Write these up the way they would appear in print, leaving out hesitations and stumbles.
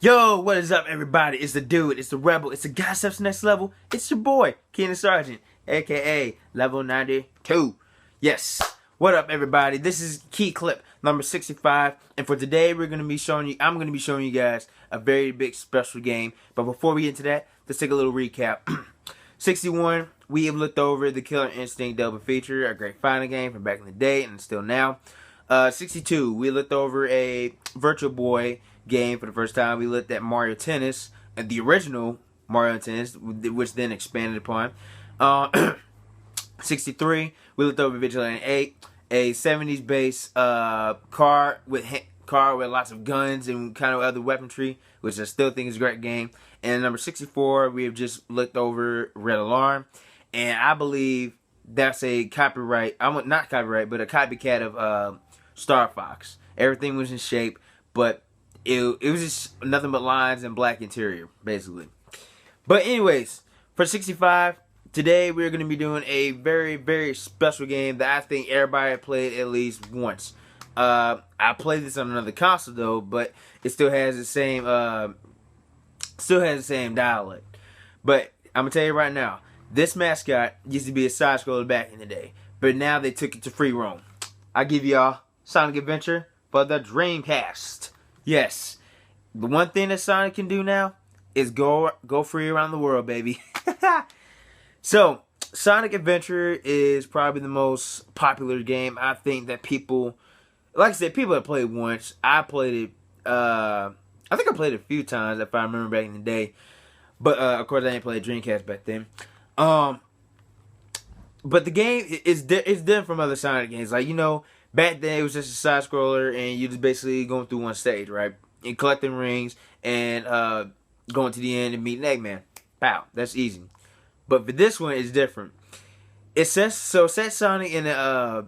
Yo, what is up, everybody? It's the dude, it's the rebel, it's the guy steps next level. It's your boy, Keenan Sargent, aka Level 92. Yes, what up, everybody? This is KeeKlip number 65, and for today, I'm going to be showing you guys a very big special game. But before we get into that, let's take a little recap. 61, we have looked over the Killer Instinct double feature, a great fighting game from back in the day and still now. 62, we looked over a Virtual Boy game for the first time. We looked at Mario Tennis, and the original Mario Tennis, which then expanded upon. 63, we looked over Vigilante 8, a 70s based car with lots of guns and kind of other weaponry, which I still think is a great game. And number 64, we have just looked over Red Alarm, and I believe that's a copyright. Not copyright, but a copycat of Star Fox. Everything was in shape, but it was just nothing but lines and black interior, basically. But anyways, for 65, today we're going to be doing a very, very special game that I think everybody played at least once. I played this on another console though, but it still has the same dialect. But I'm gonna tell you right now, this mascot used to be a side scroller back in the day, but now they took it to free roam. I give y'all Sonic Adventure for the Dreamcast. Yes, the one thing that Sonic can do now is go free around the world, baby. So, Sonic Adventure is probably the most popular game. I think that people, like I said, people have played once. I played it, I think I played it a few times if I remember back in the day. But, of course, I didn't play Dreamcast back then. But the game is different from other Sonic games. Like, you know, back then it was just a side scroller and you just basically going through one stage, right? And collecting rings and going to the end and meeting Eggman. Pow, that's easy. But for this one, it's different. It sets Sonic in a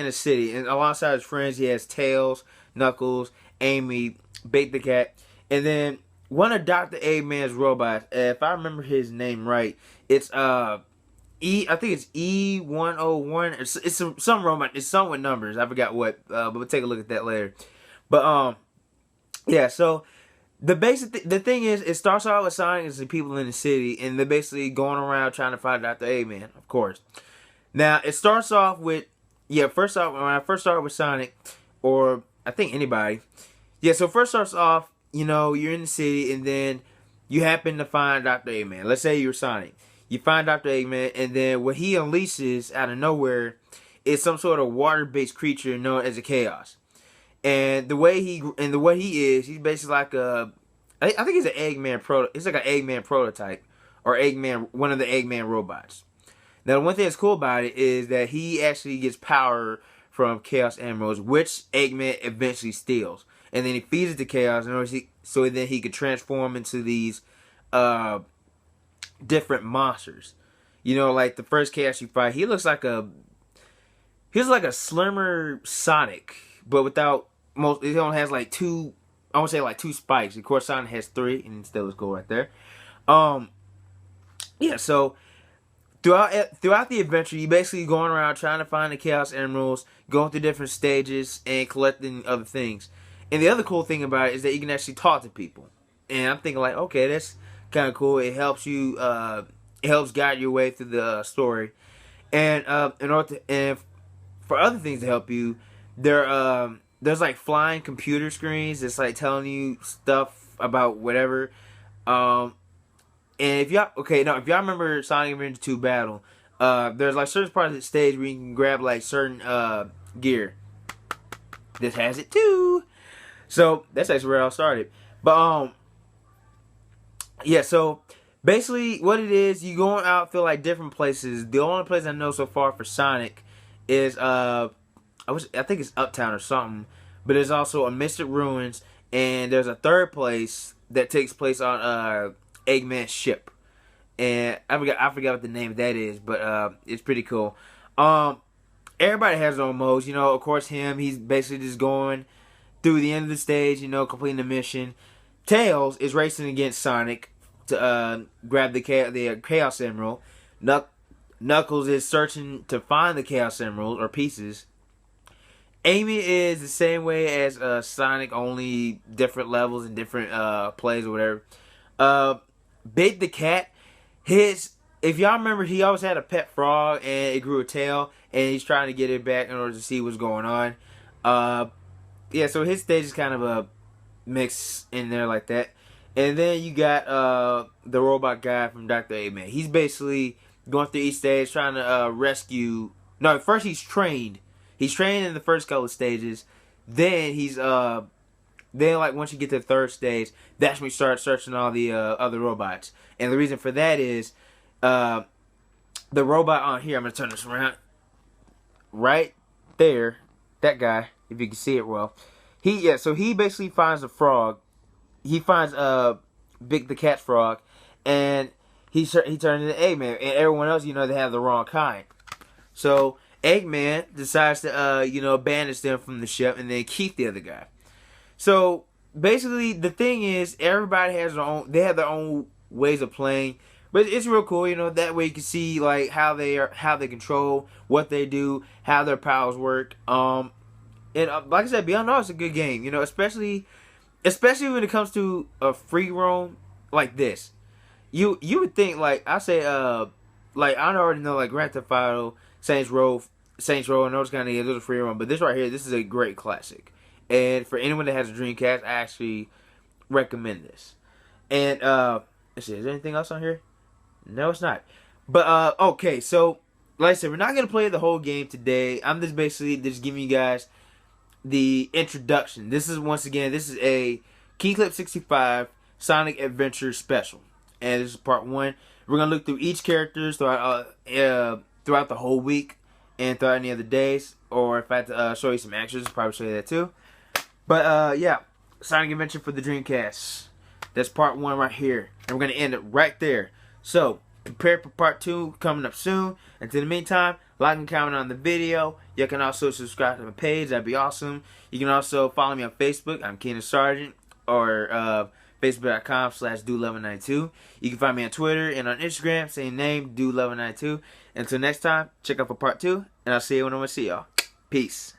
city, and alongside his friends, he has Tails, Knuckles, Amy, Bait the Cat, and then one of Dr. Eggman's robots. If I remember his name right, it's I think it's E101. It's some robot. It's some with numbers. I forgot what. But we'll take a look at that later. But yeah. So the thing is, it starts out with Sonic and some people in the city, and they're basically going around trying to find Dr. Eggman, of course. Now it starts off with first off, when I first started with Sonic, or I think anybody, so first starts off, you know, you're in the city, and then you happen to find Dr. Eggman. Let's say you're Sonic. You find Dr. Eggman, and then what he unleashes out of nowhere is some sort of water-based creature known as a Chaos. And what he is, he's basically like I think he's an Eggman it's like an Eggman prototype, or one of the Eggman robots. Now, the one thing that's cool about it is that he actually gets power from Chaos Emeralds, which Eggman eventually steals, and then he feeds it to Chaos, so then he could transform into these different monsters. You know, like the first Chaos you fight, he looks like a slimmer Sonic, but without it only has like two. I would say like two spikes. Of course, Sonic has three, and still is cool right there. So throughout the adventure, you basically going around trying to find the Chaos Emeralds, going through different stages, and collecting other things. And the other cool thing about it is that you can actually talk to people. And I'm thinking like, okay, that's kind of cool. It helps you. It helps guide your way through the story. And for other things to help you, there's like flying computer screens that's like telling you stuff about whatever. And if y'all remember Sonic Adventure 2 Battle, there's like certain parts of the stage where you can grab like certain gear. This has it too. So that's actually where I started. But so basically what it is, you going out to like different places. The only place I know so far for Sonic is I think it's Uptown or something, but there's also a Mystic Ruins, and there's a third place that takes place on Eggman's ship, and I forgot what the name of that is, but it's pretty cool. Everybody has their own modes, you know. Of course, he's basically just going through the end of the stage, you know, completing the mission. Tails is racing against Sonic to grab the Chaos Emerald. Knuckles is searching to find the Chaos Emerald or pieces. Aiming is the same way as Sonic, only different levels and different plays or whatever. Big the Cat, if y'all remember, he always had a pet frog and it grew a tail, and he's trying to get it back in order to see what's going on. Yeah, so his stage is kind of a mix in there like that. And then you got the robot guy from Dr. Eggman. He's basically going through each stage trying to rescue. No, first he's trained. He's trained in the first couple of stages. Then he's then like once you get to the third stage, that's when you start searching all the other robots. And the reason for that is the robot on here. I'm gonna turn this around. Right there, that guy. If you can see it well, so he basically finds a frog. He finds Big the Cat frog, and he turns into Eggman. And everyone else, they have the wrong kind. So Eggman decides to banish them from the ship and then keep the other guy. So basically, the thing is, everybody has their own. They have their own ways of playing, but it's real cool. That way you can see like how they control, what they do, how their powers work. And like I said, beyond all, it's a good game. Especially when it comes to a free roam like this. You would think like I say like I already know like Grand Theft Auto, Saints Row, and those kind of games, those are free roam. But this right here, this is a great classic. And for anyone that has a Dreamcast, I actually recommend this. And let's see, is there anything else on here? No, it's not. But okay, so like I said, we're not gonna play the whole game today. I'm just basically just giving you guys the introduction. This is a KeeKlip 65 Sonic Adventure Special, and this is part 1. We're gonna look through each characters throughout the whole week and throughout any other days. Or if I had to show you some extras, I'll probably show you that too. But yeah, Sonic Adventure for the Dreamcast. That's part 1 right here, and we're gonna end it right there. So prepare for part 2 coming up soon. Until the meantime, like and comment on the video. You can also subscribe to my page. That'd be awesome. You can also follow me on Facebook. I'm Keenan Sargent, or Facebook.com/Dude1192. You can find me on Twitter and on Instagram, same name, Dude1192. Until next time, check out for part 2, and I'll see you when I'm gonna see y'all. Peace.